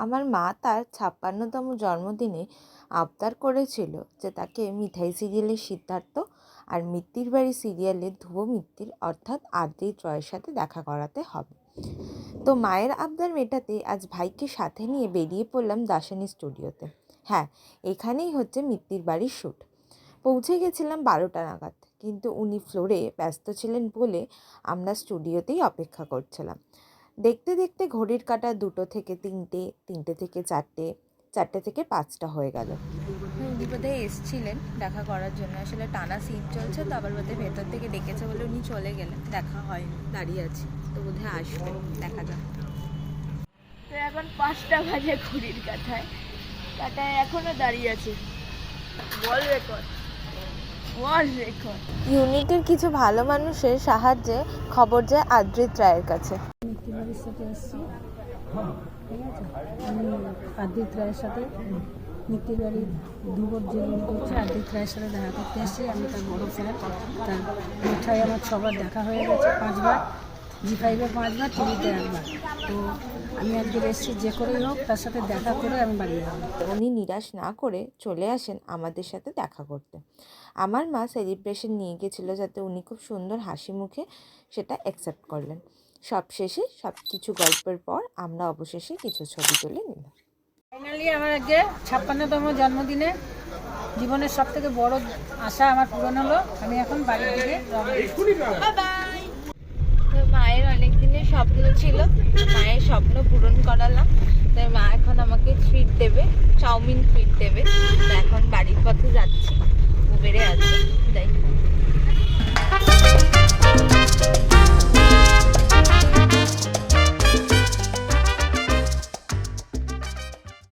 আমার মা তার ৫৬তম জন্মদিনে আবদার করেছিল যে তাকে মিঠাই সিরিয়ালের সিদ্ধার্থ আর মিত্তির বাড়ি সিরিয়ালের ধ্রুব মিত্তির অর্থাৎ আদ্রিত রয়ের সাথে দেখা করাতে হবে। তো মায়ের আবদার মেটাতে আজ ভাইকে সাথে নিয়ে বেরিয়ে পড়লাম দাসানি স্টুডিওতে। হ্যাঁ, এখানেই হচ্ছে মিত্তির বাড়ির শ্যুট। পৌঁছে গেছিলাম ১২টা নাগাদ, কিন্তু উনি ফ্লোরে ব্যস্ত ছিলেন বলে আমরা স্টুডিওতেই অপেক্ষা করছিলাম। দেখতে দেখতে ঘড়ির কাঁটা ২টো থেকে ৩টে, ৩টে থেকে ৪টে, ৪টে থেকে ৫টা হয়ে গেল। উনি বোধহয় এসছিলেন দেখা করার জন্য, আসলে টানা সিন চলছে তো, আবার বোধহয় ভেতর থেকে ডেকেছে বলে উনি চলে গেলেন, দেখা হয়নি, দাঁড়িয়ে আছি, তো বোধহয় আসবে, দেখা যাক। তো এখন 5টা বাজে ঘড়ির কাঁটায় এখনো দাঁড়িয়ে আছে। World record. ইউনিটের কিছু ভালো মানুষের সাহায্যে খবর যায় আদ্রিত রায়ের কাছে। মিত্তির বাড়ির সাথে এসেছি, ঠিক আছে। আমি আদ্রিত রায়ের সাথে মিত্তির বাড়ির ধ্রুবর যে রোল করছে আদ্রিত রায়ের সাথে দেখা করতে এসেছি। আমি তার বড় ফ্যান। তার মিঠাই আমার 6বার দেখা হয়ে গেছে, 5বার, জি5-এ 5বার, টিভিতে 1বার। তো আমি আজকে এসেছি, যে করেই হোক তার সাথে দেখা করে আমি বাড়ি যাবো। উনি নিরাশ না করে চলে আসেন আমাদের সাথে দেখা করতে। আমার মা সেলিব্রেশন নিয়ে গেছিলো যাতে উনি খুব সুন্দর হাসি মুখে সেটা অ্যাকসেপ্ট করলেন। সব শেষে সব কিছু গল্পের পর আমরা অবশেষে কিছু ছবি তুলে নিলাম। ফাইনালি আমার আজকে 56তম জন্মদিনে জীবনের সব থেকে বড় আশা আমার পূরণ হলো। আমি এখন বাড়ির দিকে মায়ের অনেক দিনের স্বপ্ন ছিল, মায়ের স্বপ্ন পূরণ করালাম। তাই মা এখন আমাকে ট্রিট দেবে, চাউমিন ট্রিট দেবে। তো এখন বাড়ির পথে যাচ্ছি, উবেরে আছি, তাই।